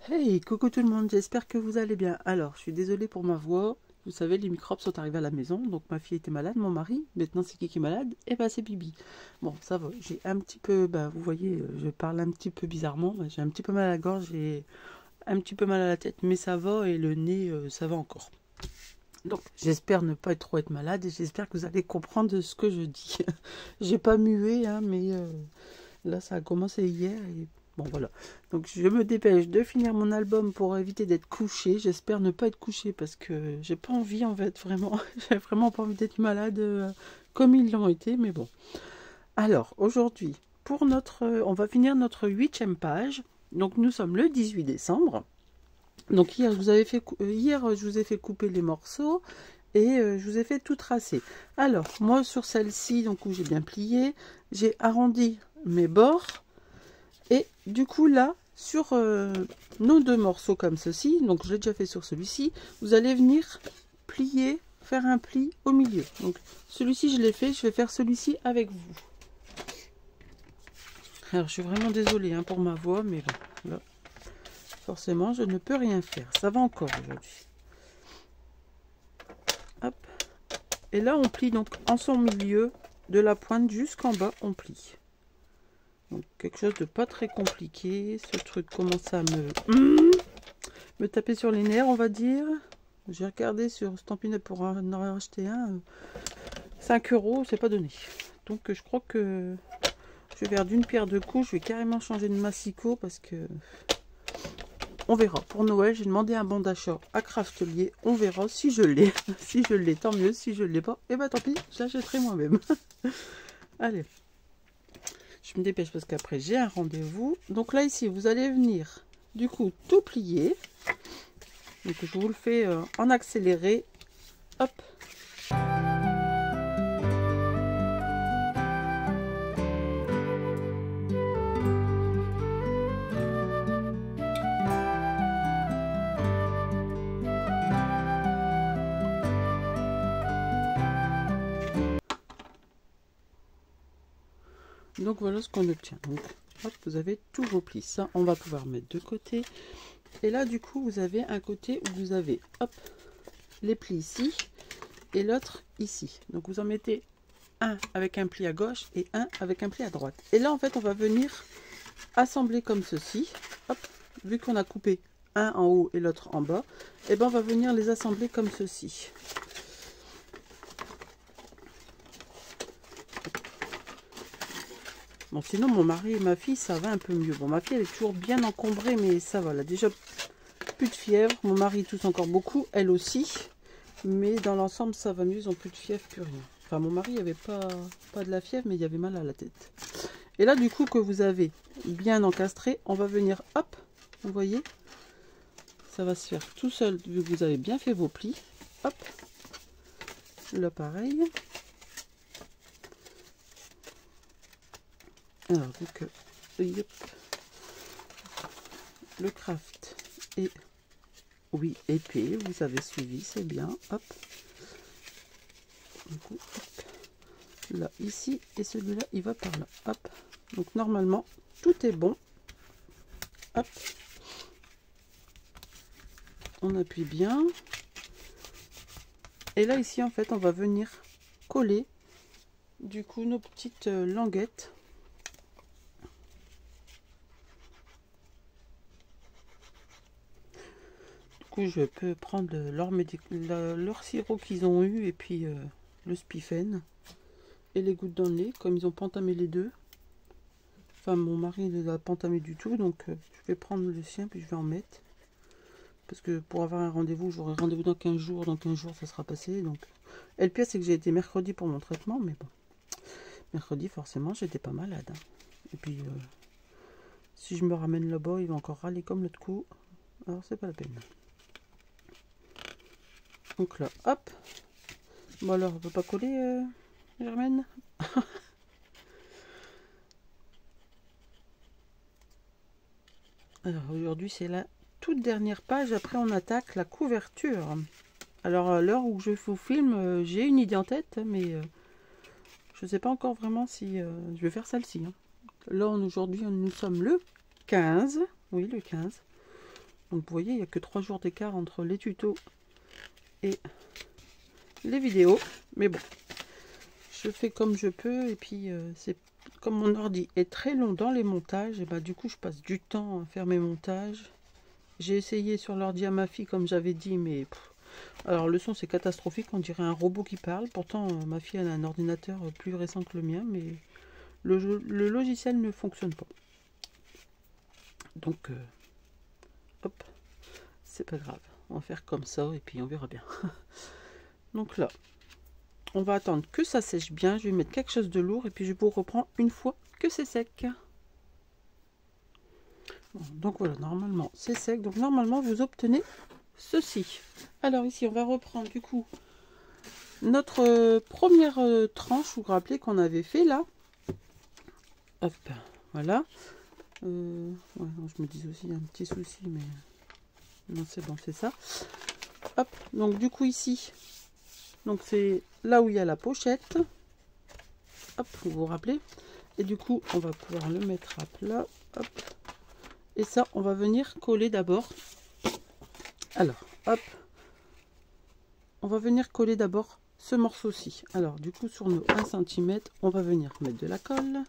Hey, coucou tout le monde, j'espère que vous allez bien. Alors, je suis désolée pour ma voix. Vous savez, les microbes sont arrivés à la maison, donc ma fille était malade, mon mari. Maintenant, c'est qui est malade? Et ben, c'est Bibi. Bon, ça va. J'ai un petit peu, vous voyez, je parle un petit peu bizarrement. J'ai un petit peu mal à la gorge et un petit peu mal à la tête, mais ça va et le nez, ça va encore. Donc, j'espère ne pas trop être malade et j'espère que vous allez comprendre ce que je dis. J'ai pas mué, hein, mais là, ça a commencé hier et bon, voilà. Donc, je me dépêche de finir mon album pour éviter d'être couchée. J'espère ne pas être couchée parce que j'ai pas envie, en fait, vraiment. J'ai vraiment pas envie d'être malade comme ils l'ont été, mais bon. Alors, aujourd'hui, pour on va finir notre 8e page. Donc, nous sommes le 18 décembre. Donc, hier, je vous ai fait couper les morceaux et je vous ai fait tout tracer. Alors, moi, sur celle-ci, donc où j'ai bien plié, j'ai arrondi mes bords. Et du coup là, sur nos deux morceaux comme ceci, donc je l'ai déjà fait sur celui-ci, vous allez venir plier, faire un pli au milieu. Donc celui-ci je l'ai fait, je vais faire celui-ci avec vous. Alors je suis vraiment désolée hein, pour ma voix, mais bon, là, forcément je ne peux rien faire. Ça va encore aujourd'hui. Hop. Et là on plie donc en son milieu, de la pointe jusqu'en bas, on plie. Donc quelque chose de pas très compliqué. Ce truc commence à me taper sur les nerfs, on va dire. J'ai regardé sur Stampin' Up pour en acheter un. 5 €, c'est pas donné. Donc je crois que je vais faire d'une pierre deux coups. Je vais carrément changer de massicot parce que on verra. Pour Noël, j'ai demandé un bon d'achat à Craftelier. On verra si je l'ai. Si je l'ai, tant mieux. Si je ne l'ai pas, et bah tant pis, j'achèterai moi-même. Allez. Je me dépêche parce qu'après j'ai un rendez-vous. Donc là ici vous allez venir du coup tout plier. Donc je vous le fais en accéléré. Hop. Donc voilà ce qu'on obtient. Donc hop, vous avez tous vos plis. Ça on va pouvoir mettre de côté. Et là du coup vous avez un côté où vous avez hop les plis ici et l'autre ici. Donc vous en mettez un avec un pli à gauche et un avec un pli à droite. Et là en fait on va venir assembler comme ceci. Hop, vu qu'on a coupé un en haut et l'autre en bas, et ben on va venir les assembler comme ceci. Bon, sinon mon mari et ma fille ça va un peu mieux. Bon, ma fille elle est toujours bien encombrée, mais ça va, elle a déjà plus de fièvre. Mon mari tousse encore beaucoup, elle aussi, mais dans l'ensemble ça va mieux, ils ont plus de fièvre, plus rien. Enfin mon mari il avait pas de la fièvre, mais il avait mal à la tête. Et là du coup que vous avez bien encastré, on va venir hop, vous voyez, ça va se faire tout seul vu que vous avez bien fait vos plis. Hop, là pareil. Alors vu que yep, le craft est oui épais, vous avez suivi, c'est bien. Hop, du coup, hop, là ici et celui-là il va par là. Hop, donc normalement tout est bon. Hop, on appuie bien. Et là ici en fait on va venir coller du coup nos petites languettes. Du coup je peux prendre leur sirop qu'ils ont eu et puis le Spiffen et les gouttes dans le nez comme ils ont pas entamé les deux. Enfin mon mari ne l'a pas entamé du tout, donc je vais prendre le sien puis je vais en mettre. Parce que pour avoir un rendez-vous, j'aurai rendez-vous dans 15 jours. Dans 15 jours, ça sera passé. Donc. Et le pire, c'est que j'ai été mercredi pour mon traitement. Mais bon, mercredi, forcément, j'étais pas malade. Hein. Et puis, si je me ramène là-bas, il va encore râler comme l'autre coup. Alors, c'est pas la peine. Donc là, hop. Bon alors, on va pas coller, Germaine. Alors, aujourd'hui, c'est la toute dernière page. Après, on attaque la couverture. Alors, à l'heure où je vous filme, j'ai une idée en tête, mais je ne sais pas encore vraiment si je vais faire celle-ci. Hein. Là, aujourd'hui, nous sommes le 15. Oui, le 15. Donc vous voyez, il n'y a que 3 jours d'écart entre les tutos et les vidéos. Mais bon, je fais comme je peux. Et puis, c'est comme mon ordi est très long dans les montages. Et bah, du coup, je passe du temps à faire mes montages. J'ai essayé sur l'ordi à ma fille, comme j'avais dit, mais... Alors, le son, c'est catastrophique. On dirait un robot qui parle. Pourtant, ma fille, elle a un ordinateur plus récent que le mien. Mais le logiciel ne fonctionne pas. Donc, hop, c'est pas grave. On va faire comme ça et puis on verra bien. Donc là, on va attendre que ça sèche bien. Je vais mettre quelque chose de lourd et puis je vous reprends une fois que c'est sec. Bon, donc voilà, normalement c'est sec. Donc normalement vous obtenez ceci. Alors ici, on va reprendre du coup notre première tranche. Vous vous rappelez qu'on avait fait là. Hop, voilà. Ouais, non, je me dis aussi un petit souci, mais non, c'est bon, c'est ça. Hop, donc du coup ici, donc c'est là où il y a la pochette. Hop, vous vous rappelez. Et du coup, on va pouvoir le mettre à plat. Hop. Et ça, on va venir coller d'abord. Alors, hop. On va venir coller d'abord ce morceau-ci. Alors, du coup, sur nos 1 cm, on va venir mettre de la colle.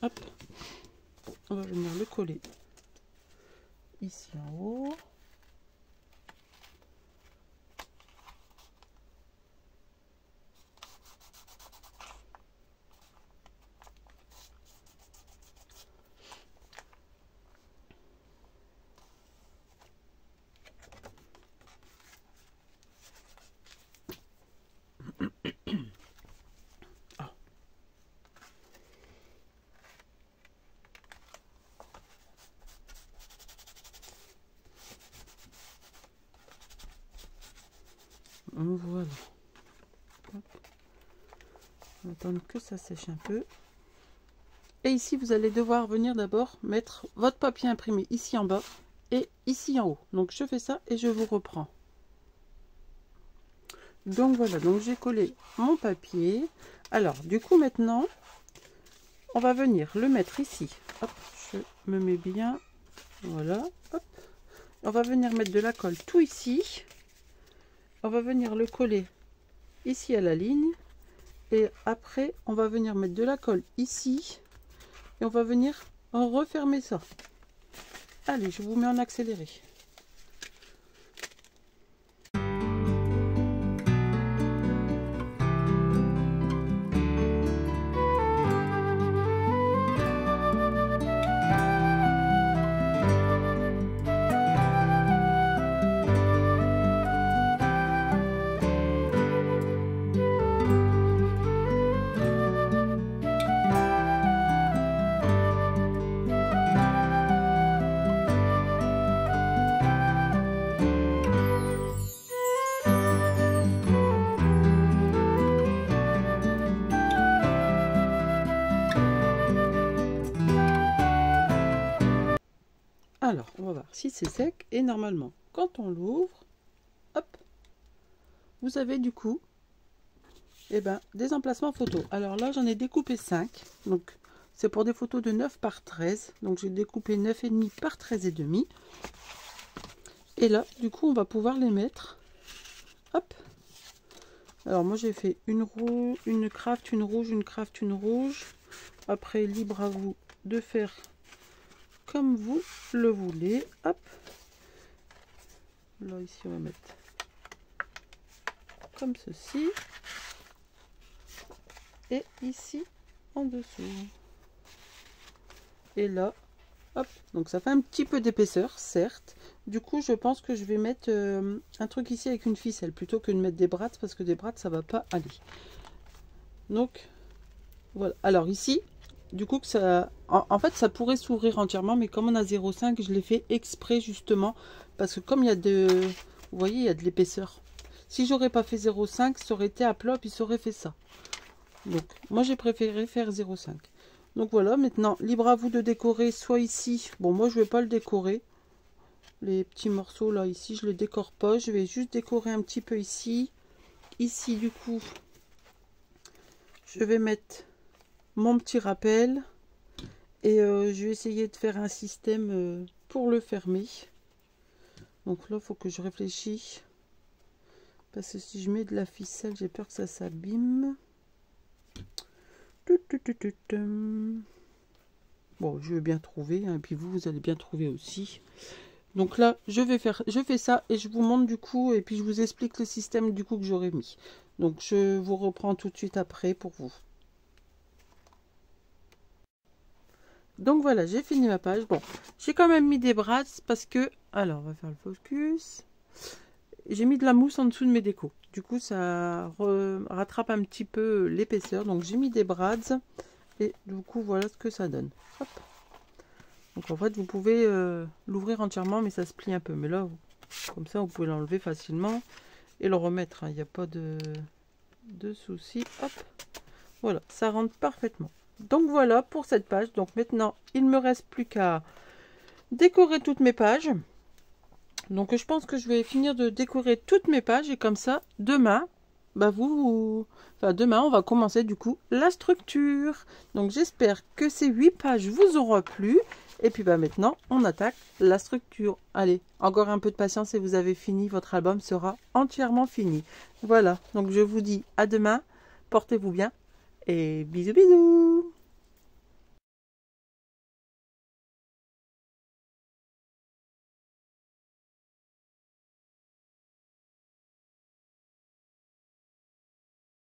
Hop, on va venir le coller ici en haut. Voilà. Hop. On va attendre que ça sèche un peu. Et ici, vous allez devoir venir d'abord mettre votre papier imprimé ici en bas et ici en haut. Donc, je fais ça et je vous reprends. Donc, voilà. Donc, j'ai collé mon papier. Alors, du coup, maintenant, on va venir le mettre ici. Hop, je me mets bien. Voilà. Hop. On va venir mettre de la colle tout ici. On va venir le coller ici à la ligne. Et après, on va venir mettre de la colle ici. Et on va venir refermer ça. Allez, je vous mets en accéléré. Alors, on va voir si c'est sec. Et normalement, quand on l'ouvre, hop, vous avez du coup des emplacements photos. Alors là, j'en ai découpé 5. Donc, c'est pour des photos de 9 par 13. Donc, j'ai découpé 9,5 par 13,5. Et là, du coup, on va pouvoir les mettre. Hop. Alors, moi, j'ai fait une rouge, une craft, une rouge, une craft, une rouge. Après, libre à vous de faire comme vous le voulez. Hop. Là, ici, on va mettre comme ceci. Et ici, en dessous. Et là, hop. Donc, ça fait un petit peu d'épaisseur, certes. Du coup, je pense que je vais mettre un truc ici avec une ficelle plutôt que de mettre des brattes, parce que des brattes, ça va pas aller. Donc, voilà. Alors, ici, du coup, que ça, en fait, ça pourrait s'ouvrir entièrement, mais comme on a 0,5, je l'ai fait exprès justement, parce que comme il y a de, vous voyez, il y a de l'épaisseur. Si j'aurais pas fait 0,5, ça aurait été à plat, puis ça aurait fait ça. Donc, moi, j'ai préféré faire 0,5. Donc voilà, maintenant, libre à vous de décorer, soit ici. Bon, moi, je vais pas le décorer. les petits morceaux là. Ici, je le décore pas. Je vais juste décorer un petit peu ici. Ici, du coup, je vais mettre mon petit rappel. Et je vais essayer de faire un système pour le fermer. Donc là, il faut que je réfléchisse. Parce que si je mets de la ficelle, j'ai peur que ça s'abîme. Bon, je vais bien trouver. Hein, et puis vous allez bien trouver aussi. Donc là, je fais ça et je vous montre du coup. Et puis je vous explique le système du coup que j'aurais mis. Donc je vous reprends tout de suite après pour vous. Donc voilà, j'ai fini ma page. Bon, j'ai quand même mis des brasses parce que... Alors, on va faire le focus. J'ai mis de la mousse en dessous de mes décos. Du coup, ça rattrape un petit peu l'épaisseur. Donc, j'ai mis des brasses. Et du coup, voilà ce que ça donne. Hop. Donc, en fait, vous pouvez l'ouvrir entièrement, mais ça se plie un peu. Mais là, comme ça, vous pouvez l'enlever facilement et le remettre. Il n'y a pas de souci. Hop. Voilà, ça rentre parfaitement. Donc voilà pour cette page. Donc maintenant, il ne me reste plus qu'à décorer toutes mes pages. Donc je pense que je vais finir de décorer toutes mes pages. Et comme ça, demain, demain, on va commencer du coup la structure. Donc j'espère que ces 8 pages vous auront plu. Et puis maintenant, on attaque la structure. Allez, encore un peu de patience et vous avez fini. Votre album sera entièrement fini. Voilà, donc je vous dis à demain. Portez-vous bien et bisous bisous.